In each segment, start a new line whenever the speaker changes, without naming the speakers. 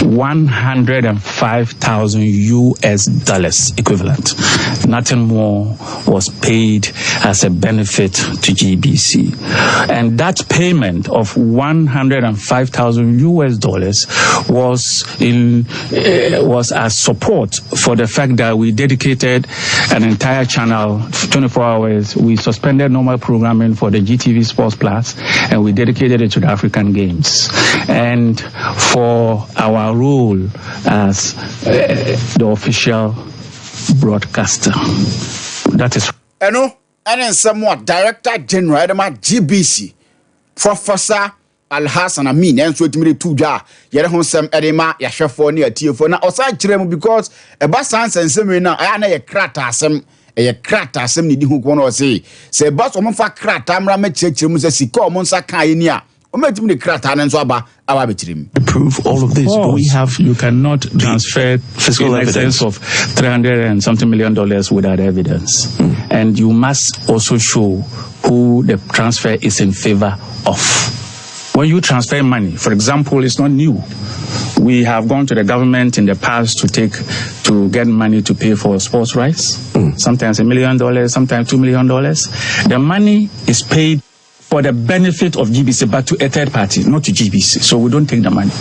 $105,000 US equivalent. Nothing more was paid as a benefit to GBC. And that payment of $105,000 US was as support for the fact that we dedicated an entire channel 24 hours. We suspended normal programming for the GTV Sports Plus, and we dedicated it to the African Games. And for our role as the official broadcaster. That is.
And then somewhat Director General GBC, Professor Al-Hassan Amin, and so to me to ja, Yerehonsam Edema, Yashafoni, a Tiofona, or side because a bus answer and seminar, I know a cratasum. A crata assembly who want to say boss on for crata ramet siko monsa kainia o met me crata and so aba betrim
prove all of this. You cannot transfer physical evidence of $300 and something million without evidence. And you must also show who the transfer is in favor of. When you transfer money, for example, it's not new. We have gone to the government in the past to get money to pay for sports rights. Sometimes $1 million, sometimes $2 million. The money is paid for the benefit of GBC, but to a third party, not to GBC. So we don't take the money.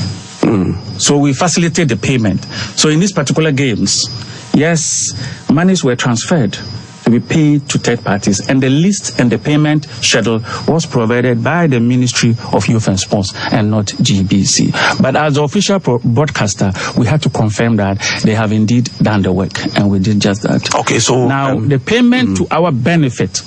So we facilitate the payment. So in these particular games, yes, monies were transferred to be paid to third parties, and the list and the payment schedule was provided by the Ministry of Youth and Sports and not GBC. But as the official broadcaster, we had to confirm that they have indeed done the work, and we did just that.
Okay, so
now the payment to our benefit,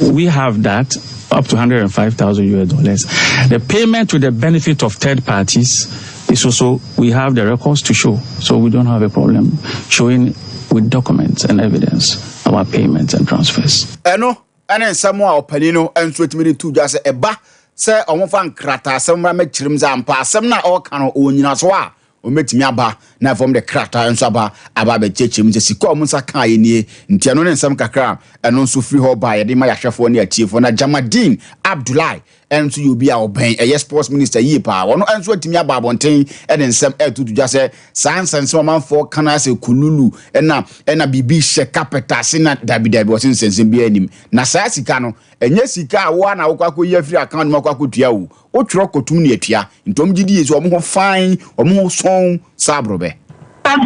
we have that up to $105,000 US. The payment to the benefit of third parties is also, we have the records to show, so we don't have a problem showing with documents and evidence our payments and transfers.
And then someone Palino and sweet me to just a ba say on fan crata, some ramet trims and pass, some not all can own as well. O met me aba na from the crata and saba ababe chechim just musa kai ni ntiano ne nsam kakra eno nso free ho ba ye de ma yahwefo ne atiefo na Jamadin Abdullahi enso you be our ben a sports minister yi pa wono enso atimi aba abonten e de nsam etutu ja se sansan se man for kana se kululu ena bibi she capital se na dabidabi wo sensen bi anim na sa sika no enye sika wo na wo kwakọ yi free account ma kwakọ tua wo o tworo kotum ne atua ntom gidi yeso omo ho fine omo ho son sabrobe.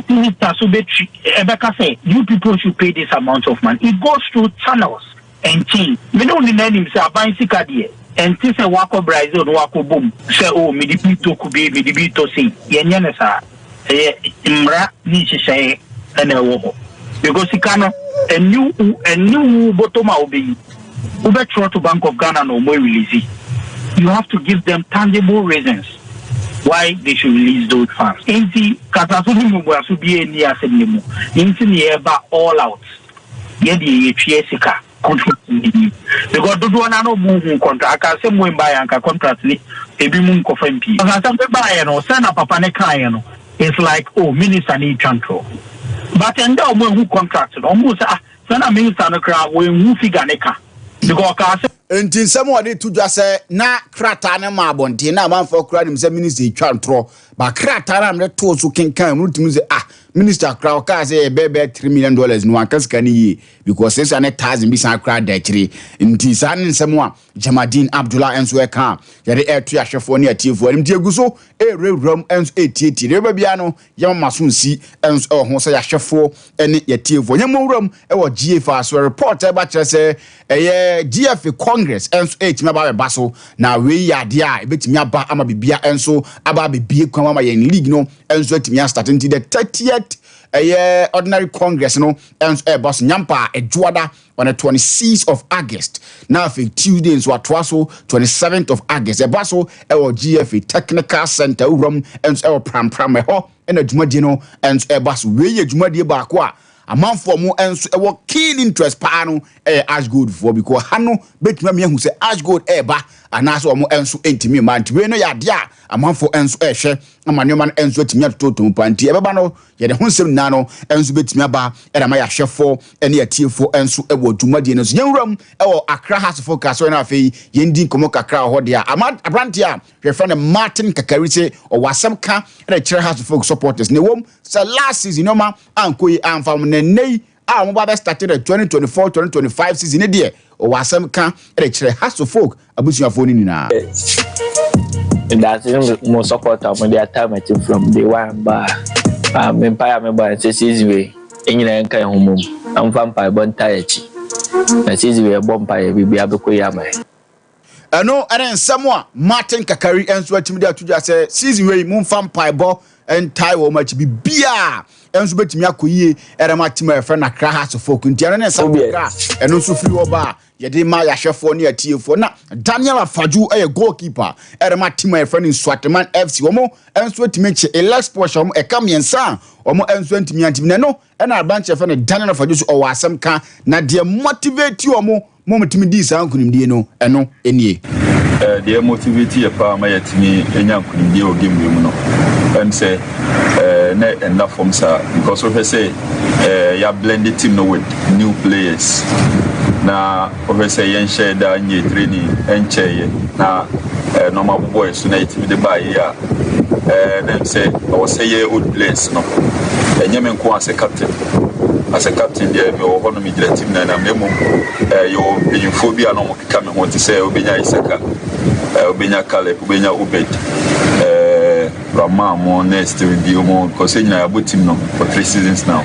Minister Subetri Ebeka say you people should pay this amount of money. It goes through channels and chain. Me don't need him say buy sika there. And this a wako Brazil wako boom. Say oh me dibito kube me dibito say yenye ne sa imra ni shishaye ene wo. Because ikano a new bottom obi. Ube throw to Bank of Ghana no more release. You have to give them tangible reasons why they should release those funds. Inti katasuhu mwasu biye ni asenimu. Inti ni eba all out. Yedi yechie sika contract ni. Because dodo wana no mungu contract. Akase mwemba yanka contract ni ebi mungu kofempi. Akase mwemba yano sena papa ne kaya no. It's like oh minister ni control. But enda mungu contract no. Musa sena minister no kra we figure neka. Because akase
Until someone did to just say, na cratana mabonti, na man for crowd himself minister chantro, but cratana the toes who can come to say, Minister Crow say a baby $3 million no one can ye because it's an etaz in Bissan crowd that tree. In Tisan and someone, Jamadin Abdullah and Sweka, yet air to Ashafonia tea for him, Diaguso, a real rum and 80, Rebabiano, young Masun see, and so Hosea Shafo, and yet tea for young room, or GFA, so a reporter, but just say, a GFA Congress, and so 8 Mababa Basso, now we are dear, bit me about Amabibia, and so Ababi Bia Comma in League no, and so to me starting to the 30th. A ordinary Congress, no, and a boss Nyampa, a Juada on the 26th of August. Now, for Tuesday, so 27th of August, a basso, our GFA Technical Center, room, and our Pram, and a Jumadino, and a bus, way a Jumadi Bakwa. A month for more, and our keen interest, Pano, Ash good for because Hano, bet me who say Ash good, Eba, anaso omo enso entimi ma nti we no ya de a amanfo enso ehwe amanyo enso etimi atoto panti ebeba no ye de honsem na no enso betimi aba era ma ya hwefo ene atiefo enso ewo dwumade no so yenwuram ewo Accra House Focus na afei yendi komo kakra ho de a abranti a hwefa ne Martin Kakarise o wasem ka e kire House Focus supporters ne wom so last season no ma ankoyi anfam ne nei a mo ba started the 2024-2025 season there o wasem ka e kire House Folk abusuafo ni nyina
that's mo support am dey time from day one ba empire member say season enyina nka ehomom amfa mpa bonta echi na season we bompa e bibia bekoya mai
eno ene nsemo a Martin Kakari enso atimi da tuja say season we mumfa mpa bo entai wo machi bibia enso betimi akoyie ere matima e friend Accra House Folk nti ene nsemo kra eno nso free wo ba yede ma ya hwefo ne atiefo na Daniel Afaju eye goalkeeper ere matima e friend Swatman FC wo mo enso atimi che elect portion mo e kamiensa omo enso antimi antimi no ena abanche friend Daniel Afaju so o asem ka na de motivate omo motimi di sa nkunimdie no eno enie
de motivate ya pa ma yatimi enya nkunimdie o game mu no and say na enough from sir because of say ya blended team no with new players na of say yen share da nye training enche na normal boys na team de buy ya them say I was say old players no enyeme nko as a captain there me o hono mi dire team na memo yo infobia no mo kika me ho ti say obenya Isaka obenya Kale obenya Ubed Rama more next with the more because you know about team now for 3 seasons now.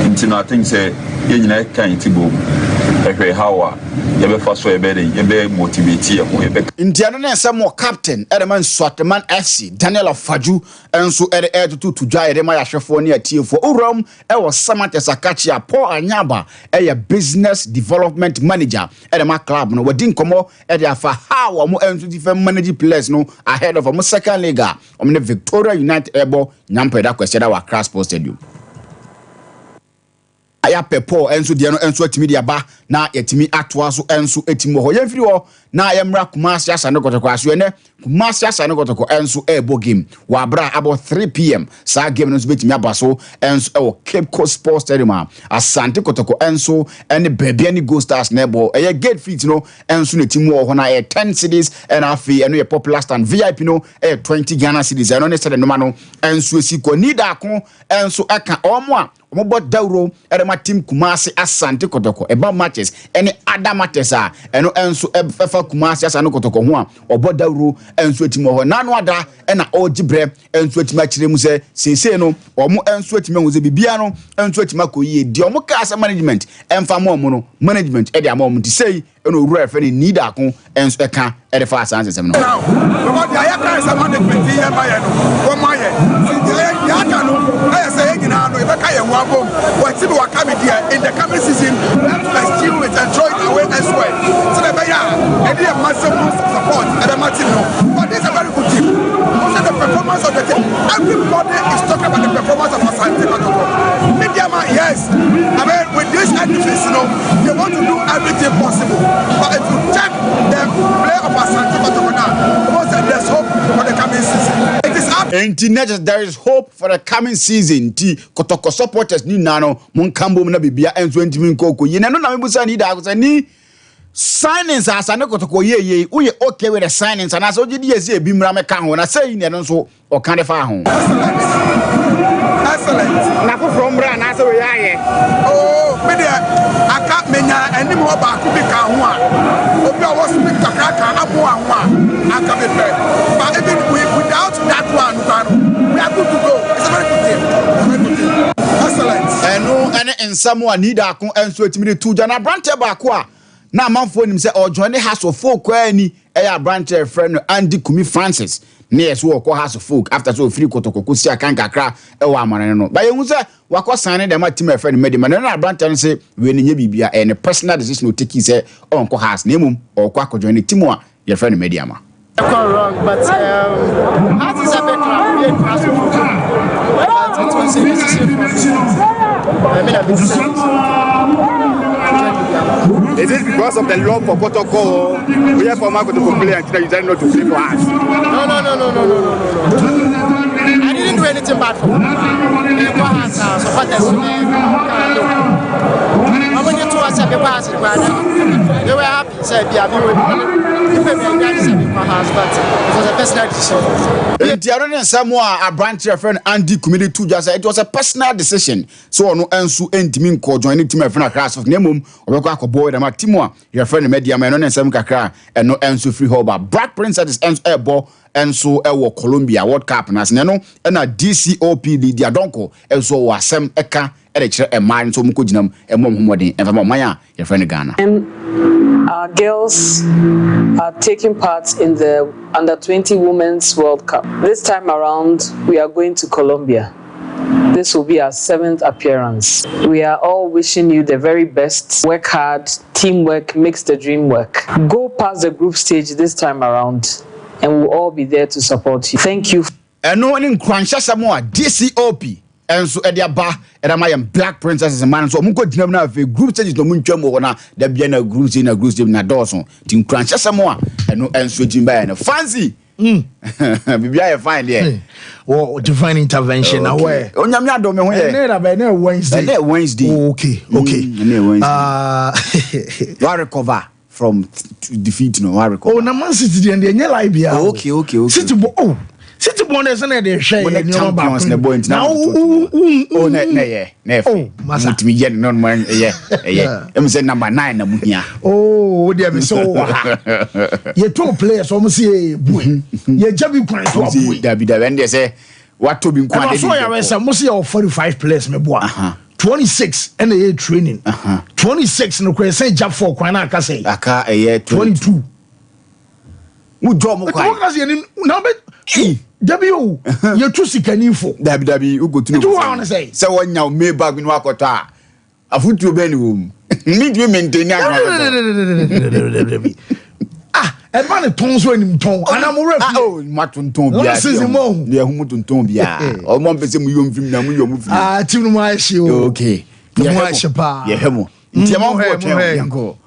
Until I think say you know can tibo. Okay, how you be first way better, you be motivate you.
Indiana na some captain Edman Swatman FC Daniel Afaju enso ere to dwa ere ma ya hwefo ne atiefo urom e wo Samantha Sakachi Paul Anyaba e business development manager ere ma club no wadi nkomo e de afa how mo enso different manage players no ahead of mo second league o me Victoria United ebo nyampa da kwese da wa Accra Sports Stadium aya pepo enso de no enso atimi de aba na yatimi atoa so enso atimi ho yemfiri ho na yemra Kumasi Asane Kotoko aso ene Kumasi Asane Kotoko enso ebo game wa bra about 3 p.m. sa game no betimi aba so enso e wo Cape Coast Sports Stadium Asante Kotoko enso ene baby ani Go Stars nebo eye gate feet no enso ne timi ho na 10 cities and afi eno ye popular stand VIP no 20 Ghana cities eno ne sede no ma no enso esiko ni da ko enso aka omo a omo dawro ere ma team Kumasi Asante Kotoko eba matches any other matches eno enso efa Kumasi Asane Kotoko ho a obodawro enso etimo ho nanu ada ena ogibre enso etima akire mu se sese no omo enso etima ho ze bibia no enso etima koyie di omo cast management emfa mo no management e di amom ti sei eno owura efe ni need akon enso eka e de fa asanse sem no
because the ayaka is management here by no wo maye ya ka no I say egina no e be ka ye ho abom what ti be waka me there in the coming season let's still with enjoy it away elsewhere so the be ya e dey massive support and the team no but this is a very good team because the performance of the team everybody is talking about the performance of Asante Kotoko media man yes I mean with this defense you know they want to do everything possible but if you check the play of Asante Kotoko now there's hope for the coming season it is up
there is hope for the coming season ti Kotoko supporters ni nano mun kambo na bibia enso ntimi nkoko yina no na mebusa ni da ko ni signings Asane Kotoko ye uye okay with the signings and as ogidi yesi ebi mra meka ho na say ni no so o kan de fa ho
excellent
na from bra na say we aye
oh me dey aka menya anim ho ba ku bi ka ho a obi a was speak takaka abo ho a aka be pe but even without that one we are good to go it's a very good team excellent
eno ene ensamo anida akon enso etimi tu jana branch ba ko a na manfo nim say o join House of Folk ani eya branch friend Andy Kumi Francis ne yeso wo ko House of Folk after so free Kotoko kusi akan kakra e wa amane no ba ye hu say wakọ sign dem team friend medima na branch no say we ne nya bibia and personal decision o take say on ko house na emum o ko akojoin team a your friend media ma
wrong but how is that we are House of Folk it was a decision I mean a business
Is it because of the law for protocol? We have for Marco to complain and you tell not to sleep for us.
No. I didn't do anything bad for him. They were happy, said, but it was a personal decision.
The other Samoa, a branch of friend Andy committed to just it was a personal decision. So no answer intimate call joining to my friend class of Nemum or a boy and my Timor, your friend media man and some kakra and no answer free hoba. Black Princess is air ball and so Columbia World Cup and as Nano and a DCOPD Diadonko and so was some eka a mind so mukujinum and Momodi and from Maya, your friend Ghana.
Our girls are taking part in the Under-20 Women's World Cup. This time around, we are going to Colombia. This will be our 7th appearance. We are all wishing you the very best. Work hard, teamwork makes the dream work. Go past the group stage this time around, and we'll all be there to support you. Thank you.
And no one in Cransha Samoa, DCOP. And so Edia Ba and I am Black Princess a man. So Muko Dinamna group stage no Munchamo na the Biana groups in a group na Dawson. Team Cransha Samoa and no and switching by and fancy. Bibia fine there.
Oh, divine intervention away.
Oh, Namia don't know when
Wednesday.
Wednesday.
Okay.
What recover from defeat no what recover.
Oh, Naman City and the Libya.
Okay.
City oh. City bonus and they share
champions the boy now. Oh, ne. Must me get non man. Yeah. Say number 9 na muhia.
Oh, dear me so. You 2 players almost say boy. You jabi kwan so boy.
David when they say what to be kwan.
So you say must say 45 players me boy. 26 and a training. 26 no kwan say jab for kwan aka say.
Aka 22. Mu draw mo kwan.
Because you now W, you're too sick and info.
Dabi, you go to know.
Do I want to say?
So when you may bag in Wakota, a foot to be room. Need you maintain
and man, it tones when him tongue, and I'm already. Oh,
Matun Tombia, dear Humutun Tombia, or one person you film Namu. Ah, Timmy, okay. Yahemo. Yamo,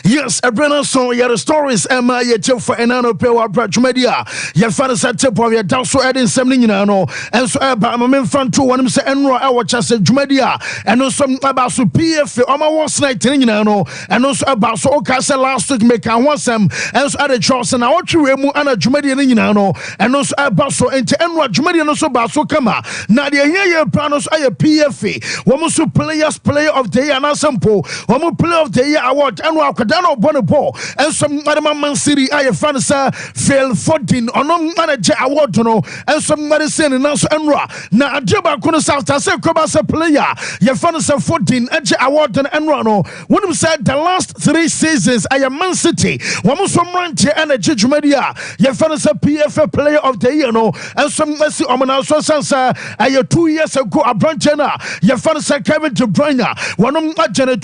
yes, a brand song, your stories, Emma, your tip for an anno pay or branch media. Your father's a tip of your down so adding something, you know, and so about my main front to one say and our chest media, and also about so PF on my once night, you know, and also about so castle last week make I want some, and so other Charles and I want to remove Anna Jumedia, you know, and also about so into and what Jumedia also about so come out. Now, the year planos are PFA, woman so player of the year and sample. One player of the year award and Wakadano Bonnepo and some other Man City I fans fail 14 or no manager award no and some medicine and also Enra na Ajaba Kuna South I say Kobasa player your fans 14 edge award and Enra no when we said the last 3 seasons I am Man City one some ranch and a judge media your fans PFA player of the year no and some Messi Omana so sansa 2 years ago a branch your fans Kevin De Bruyne one of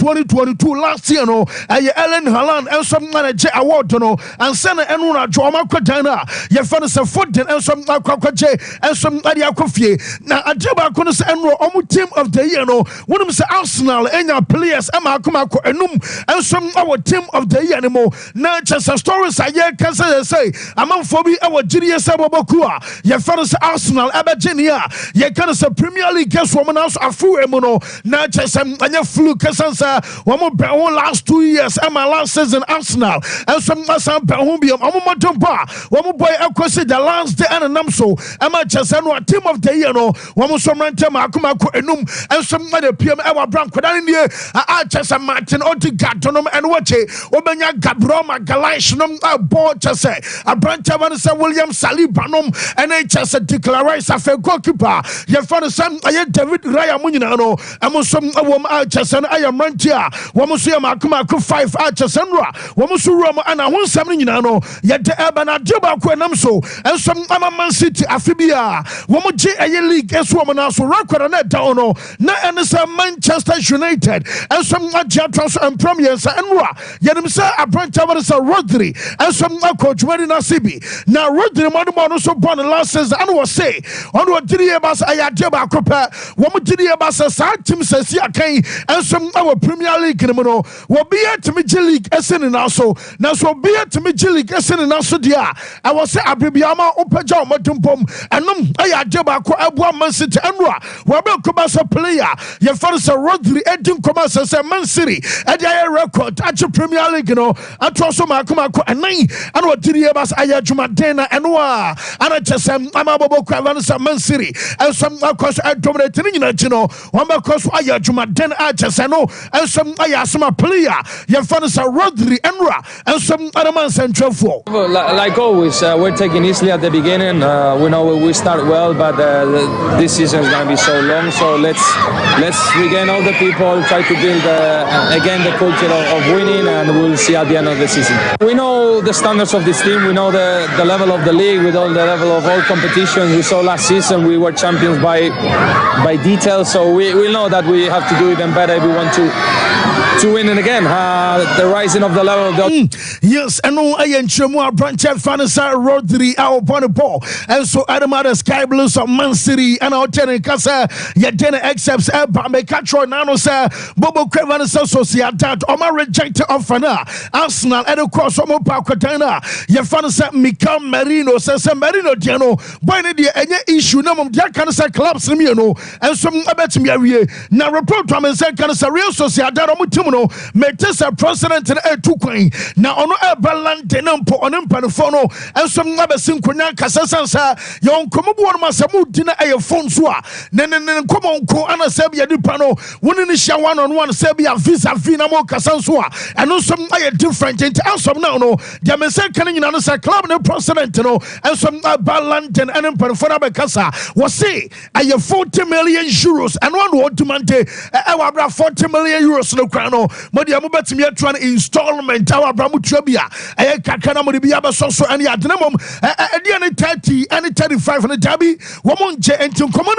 2022 last year no Ellen Haaland and some manager award no and send enuna Joma Kwadana your fans 14 and some Akwaje and some Adia Kofie na Ajaba Kuna say enro team of the year no when say Arsenal enya players ama akoma ko enum and some our team of the year no na just stories aye can say amanfo bi our Giri Sabobokua your fans Arsenal abagenia ye can say Premier League guess woman also afu emu no na just anya flu kasansa last 2 years and my last season Arsenal and some Behumbium Amatomba one boy across the last day and a namso and my Chasano team of the year no one some rantema Kumako enum and some other PM our brand Kodania Chasa Martin Otigatonum and Wache Obanya Gabroma Galashnum a board Chase a branch of William Salibanum and a Chasa declares a fair goalkeeper your father son David Raya Munino and some woman Chasan I am Rantia Wamusia Makumako 5 archers and Ra Wamusura and I want something you know yet the urban Ajoba Quenamso and some Man City Afibia Wamuji a league as woman also record on that down na and some Manchester United and some Transfer and Premiers and Ra Yanimsa a branch of Rodri and some coach Marina Sibi now Rodri Manu so born last season and was say on what did he about Ayajoba Copa Wamudi about a side team says and some our Premier League no no will be at me league esen na so be at me league esen na so dia I was say abibiama opeja omotumpom enom aya deba ko abua Man City enwa we be Kubasa player ye first Rodri edin Kubasa say Man City e dia record at Premier League no atro so makoma ko enan and what did bas aya jumadena enwa ana chesem amabobo kwa say Man City and some cause dominating nyina chino one because aya jumadena a cheseno and some aya some player ye first Rodri enwa and some other man central for
like always we're taking easily at the beginning. We know we start well, but this season is going to be so long. So let's regain all the people, try to build again the culture of winning, and we'll see at the end of the season. We know the standards of this team. We know the level of the league. We know the level of all competitions. We saw last season we were champions by detail. So we know that we have to do even better if we want to win it again. The rising of the level of the
yes, and no I enchemo branch Fanasa Rodri our upon ball. And so Adamada Sky Blues of Man City and our tenant Casa Yadena accepts Mekatro Nano sir Bobo Crevan Sociedad Oma rejected of Fana Arsenal and of course Omo Pakatana Yafanasa Mika Marino says Marino Diano when any issue no Diakanasa clubs and some about me now report from and said Canasa Real Sociedad Omutumuno Metesa President and Tuquain now on a balance on Impanofono and some other Synchronia Casasansa yon Komobu Masamu dinner a phone swa Nen come on ko ana Serbia Dupano one in the one on one Serbia visa Vinamo Casansua and no some different in some now no the Mesa Canning Anasa club no president no and some balance and Impanofona Becasa was say I have 40 million euros and one word to mante our 40 million euros no crano Modiamu Betimia trying installment our Bramu Trebia I Kakana Modibiaba so any adnamum any 30 any 35 and the Dabi woman and to common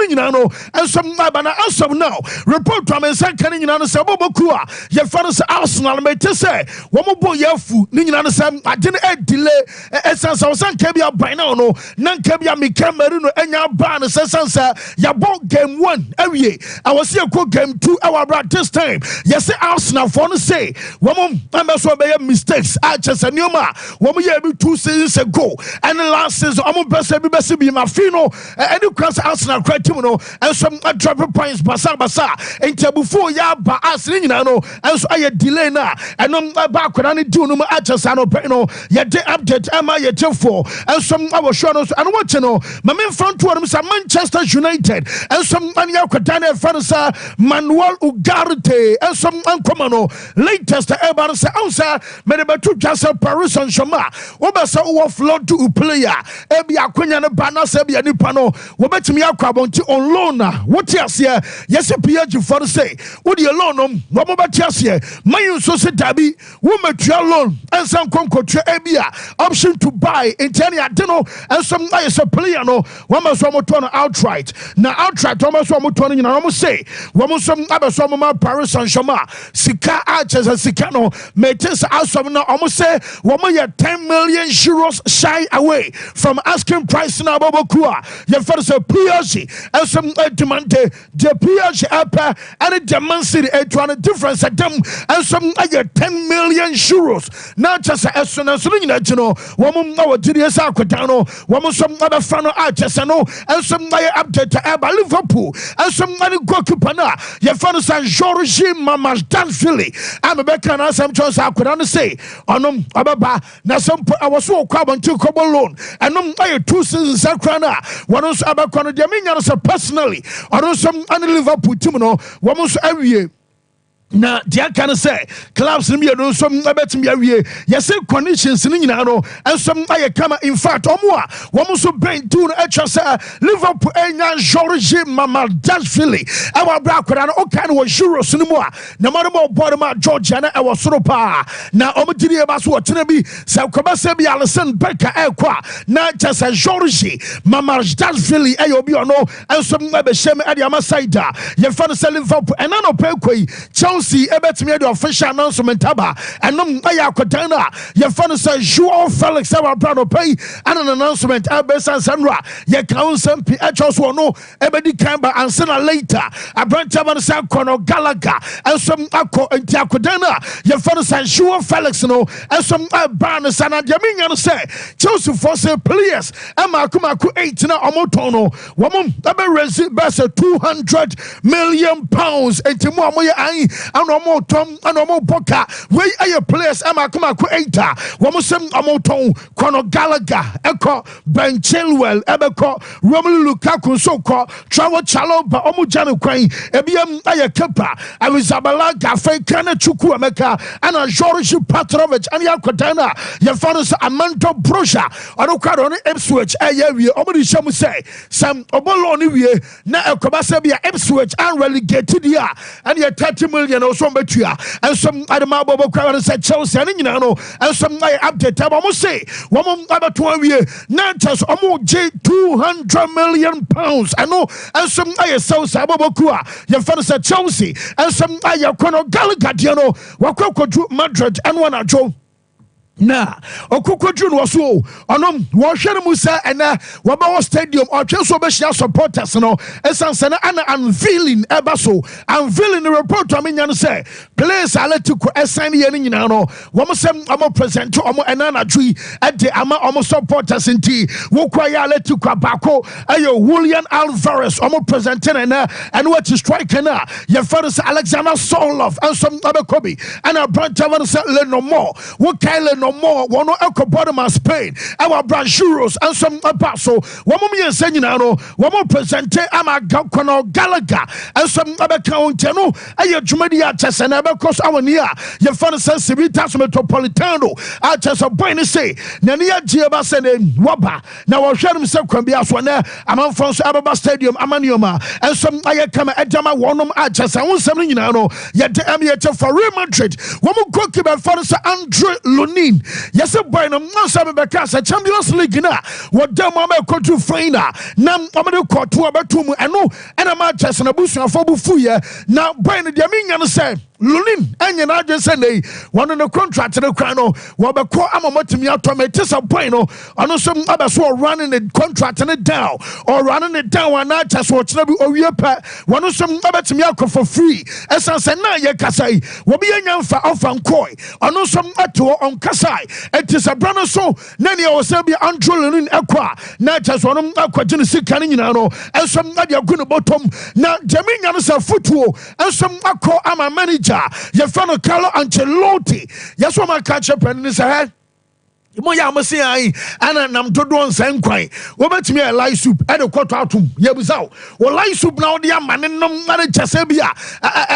and some Nabana also now report from a second in Anna Sabokua your father's Arsenal may to say woman boy yafu Nina Sam I didn't delay essence of San Cabia by now no Nan Cabia Mika Marino and your ban Sansa ya bought game 1 every year I was here cook game 2 hour at this time yes Arsenal for to say woman I'm also mistakes I just a new ma woman you 2 seasons ago and the last season I'm best be my fino and you cross Arsenal criteria and some drop points basa until before ya ba Arsenal and so I delay now and no back when I do no Achasano Peno ya de update am I for and some our shows and what you know my main front to them Manchester United and some Mania Katana Fanasa Manuel Ugarte and some Uncomano latest Eban Sansa Medebatu Jasa Paris and Shama Obasa overflow to player Ebi Aquina Bana Sebia Nipano Wobetimi Aquabonti on loan what yes here yes PH for say what you loan Wobatias here my so said Dabi wometria loan and some concotra Ebia option to buy in Tania Deno and some nice player no one must outright now outright almost one almost say one some other some Paris and Shama Sika Arches and Sikano Metis Asam now almost say 10 million euros shy away from asking price now Bobokua your first PSG and some demand the PSG up and the Man City a difference at them and some 10 million euros not just as soon as you know woman now did yes Aquatano woman some other fan arches and some update to Liverpool and some money goalkeeper your first and George Mama's done Philly I'm a back and some chance I could say on Ababa now some I was so carbon to couple loan and I 2 seasons Sakrana one was Abacon the personally or some Liverpool team no one was every year. Na dia can say clubs no no some betimi awie yes conditions ni nyina no ensom aye kama in fact omo so brain tune etwa say Liverpool enya George Mamadashvili e wa bra kwara no okay no euros ni mu a na mo board ma Georgia na e wo soro pa na omo diri e ba so tena bi say koba say bi Alisson Becker e kwa na just George Mamadashvili e obi ono ensom be shem e dia ma side ye fa no say Liverpool enano pe koi Chelsea ebetimi the official announcement aba enom aya akotana ye fa no say Joao Felix aba brado pay and an announcement abesan sanra ye council p so no ebedi kan ba ansana later abranta man say Conor Gallagher ensom akọ enti akotana ye fa no say Joao Felix no ensom ban sana de minya no say Chelsea for say players amakumako 8 na omoton no wom ebe raise best 200 million pounds enti mo amoye an and omoton and omoboka we aye players amakumako 8 wom sem omoton Conor Gallagher eko Ben Chilwell ebeko Romelu Lukaku so ko Trevor Chalobah omujane kwan ebiam aye kepa Arrizabalaga Gafe Kana Chuku Emeka and George Petrovic and yakotana ye fanos Amanto Brosha onokwa on Ipswich aye wie omudi shemu say sam obolo ni wie na ekobasa bia Ipswich and relegated dia and ye 30 million or so betua and some adama bobo kwa say Chelsea and nyina no and some update abo say wom abato wie na chas omo J 200 million pounds and no and some aye South Bobo kwa ye fanos Chelsea and some aye Conor Gallagher no wakwa Madrid and one ajo na okukodru no so onom wo hwere musa ena wabawo stadium otweso be shia supporters no esansana ana unveiling ebaso unveiling the report amenya no say players aletico esan ye ni nyina no wo sem amo present omo ena na dwi ede ama omo supporters nti wo kwa ya aletico abako ayo Julian Alvarez omo present na and what striker na ye first Alexander Soloff and some abekobi and a brand tavern say le no more wo Kyle no more one Ecobodoma Spain our branchuros and some apostle one moment saying no one present ama Conor Gallagher and some other county no aye Jumedia Chesana because our near your father says Civitas Metropolitano I just a point to say Nania Giaba Sene Waba now I'll share himself can be as one there among France Ababa Stadium Amanioma and some aye come at Jama one I just I want something yet the Amiata for Real Madrid one more goalkeeper for Andre Lunin. Yes, a boy, no Sabe Bacasa, Champions League na what them Mama Cotu Fraina, Nam Amado Cotu Abatumu, and no, and a matches and a bush of Fobufuya. Now, Brian the Yamin said, Lunin, and your agent Sunday, one on the contract to the Crano, Wabako Amamotimia Tomatis of Bueno, and some others who are running the contract and it down, or running it down, and not just watch Nabu or Yepa, one of some other Timiako for free, as I said, now Yakasai, Wabi Yan for Alphan Koi, and some Ato on Kasai, it is a brother so, Nani or Sabia Andrew in Aqua, not just one of Aqua Genesis Caninano, and some Nadia Gunabotom, now Jamin is a football, and some Aqua Ama manager. Your friend Carlo Ancelotti. Yes, what my catch up and this head. Moya masi ai ana nam dodon san kwan wo betimi a light soup e de kwato atom yebusao wo light soup na wo de amane nom na chese bia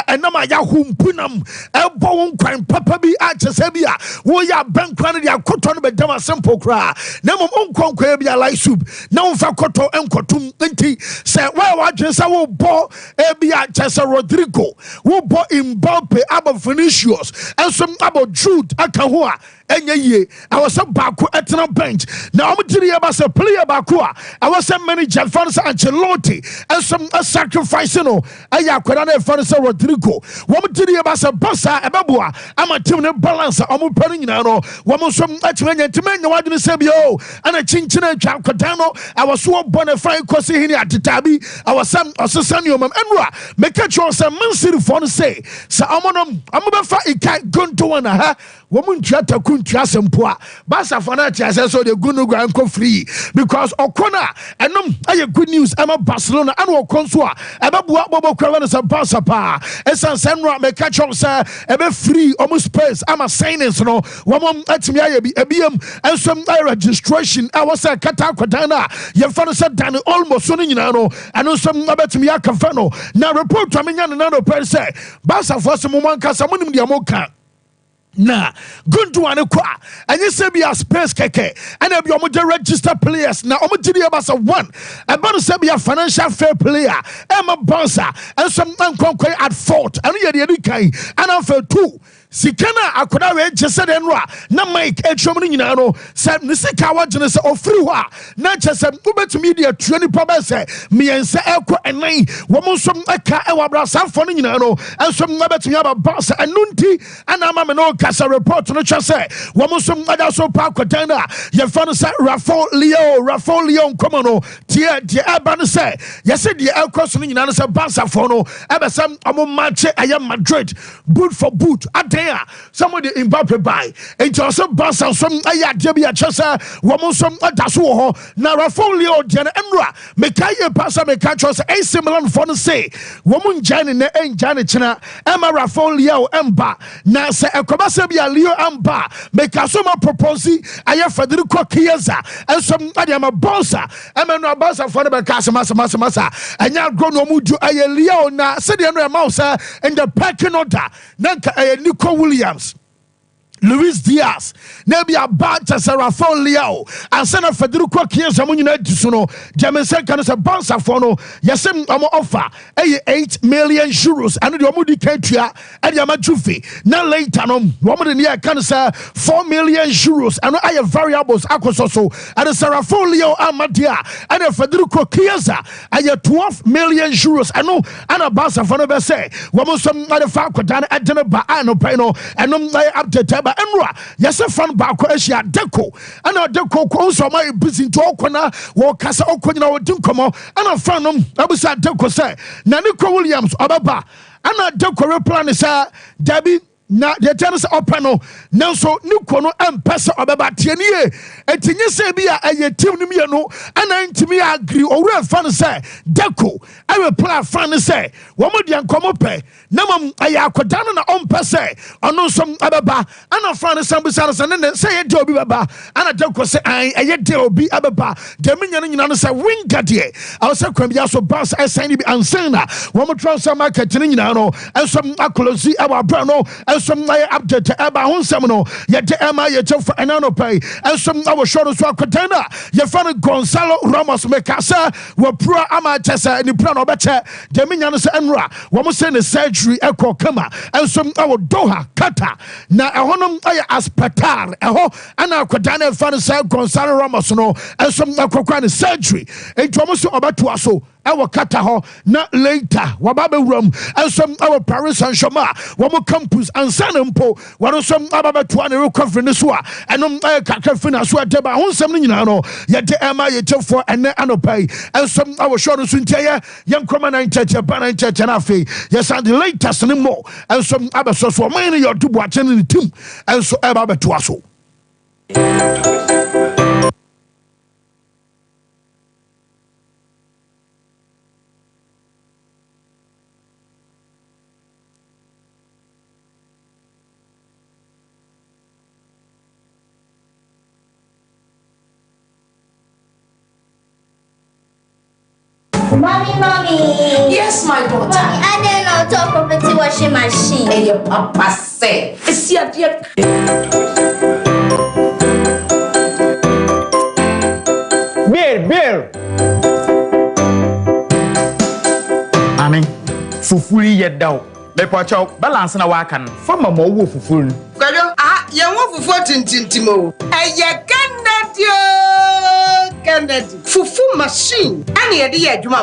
enam aya humpunam e bo won kwan papa bi a chese bia wo ya ban kwan de akoto no bedam simple kra na mom onkon kwa bia light soup na wo fa koto enkotum nti se wa dwesa wo bo e bia chese Rodrigo wo bo Mbappe abo Vinicius enso abo Jude aka ho a enya ye awasa baako etena bench na omtiri abasa player baako a awasa manager Fans Ancelotti and a sacrifice no aya kwada na Fans Rodrigo omtiri abasa basa ebeboa ama team ne balance omupani nyina no womso atimanya timanya wadene sebio ana chinchina twa kwada no awaso bone fine kosi hini atitabi awasa osesani omam enra make sure say Man City for say sa omonom amobefa ikai gonto wana ha womuntua takuntua sempoa basa fanati aseso de gunu granko free because okona enom aye good news ama Barcelona and okonso a ebebua bobo kwa na Sompa pa esan senra me catch up say ebe free almost space ama signings no womom atimi aye bi ebiem ensom registration awasa kata kwatana ye fano say dan almost so nyina no eno som abetimi akafa no na report amenya no no per say basa force mo manka samonim dia mo ka na guntu ane kwa anye se bia space keke ane bia omo register players na omo gidi abasa one eba no se bia financial fair player ema bonsa and some nkonkwe at fault ane ye de kan ana for two sikana akoda we jese de no a na Mike etwom no nyina no se ne sika wa gene se ofiri ho a na chese ubetumi de atua nipa ba se miense ekọ enan wo mo nsom aka e wa brasanfo no nyina no ensom na betumi aba boss enunti ana ma me no kasa report no twese wo mo nsom ada so pa akodan na ye fa no se Rafael Leo nkomo no tie aba no se ye se de ekọ so no nyina no se bansafo no ebesam omo match aye Madrid boot for boot adan somebody Mbappe buy and also Barca some aya debia chesa woman some adaso ho na Rafael Leo Diana Emra mekaye pasa mekacho say a similar for no say woman jane na enjane chena Emma Rafael Leo Emba na se ekobasa bia Leo Emba mekaso ma propose aya Federico Chiesa and some adiama Barca Emma no Barca for the bekasa masa anya grow no mudu aya Leo na se de no mouse and the packing order nanka Nico Williams Luis Diaz nebia bata Rafael Leo asana Federico Chiesa mo nyina disuno Jameson kan se bouncer for no yesem amo offer 8 million euros and the omo di katua e dia majufi na later no omo de ne kan se 4 million euros and aye variables akoso so and Rafael Leo amadia and Federico Chiesa aye 12 million euros and a bouncer for no be say womo some na fa kodan edene ba no pay no enom update Enra yesa fan ba ko asia Deco ana Deco ko so my busy to okona wo kasa okonyina wo dinkomo ana fan nom abusa Deco say na Nico Williams obaba ana Deco plan say Dabi na de tennis opano nanso Nico no empesa obaba tienie etinye se bia aye team no me no ana ntimi agree owura fan say Deco I plan fan say wo mo de ankomo pe na mam aye akoda no na ompese ono som ababa ana fan sambisa no ne say ye de obi baba ana Deco say aye de obi ababa de menya no nyina no say winga de I say kwambia so boss I sign bi ansana wo mo transfer market no nyina no ensom akolosi aba bra no some update about Hunsam no yet Emma yet for anano pay and some our short so contender your friend Gonzalo Ramos Mekasa were pro amatesa and the plan of better Dominion Enra woman send a surgery echo kama and some our Doha Kata na a honum aspetar and our Kodana fan Gonzalo Ramos no and some Akokwan surgery and Thomas Obatuaso our kata ho na later wababe room and some our Paris Saint-Germain wamo campus and sanampo wano some ababa tuane recovery niswa and kakra fina so deba honsam nyina no yete Emma yete for and anopai and some our short suntia young common 9 ba 9 na fe yes and the latest no more and some abaso so man your dubu achen ni team and so ababa tuaso
Mommy. Yes, my daughter. Mommy, I didn't know top property washing machine. And your papa said, it's your dear.
Bill. Amen. Fufuri yet down. Me pocho balance na wakan. Fama mo wo fufuru.
Kwado ye wo fufu tintintimo. Eye Kennedy. Fufu machine. Ani ye di adwuma.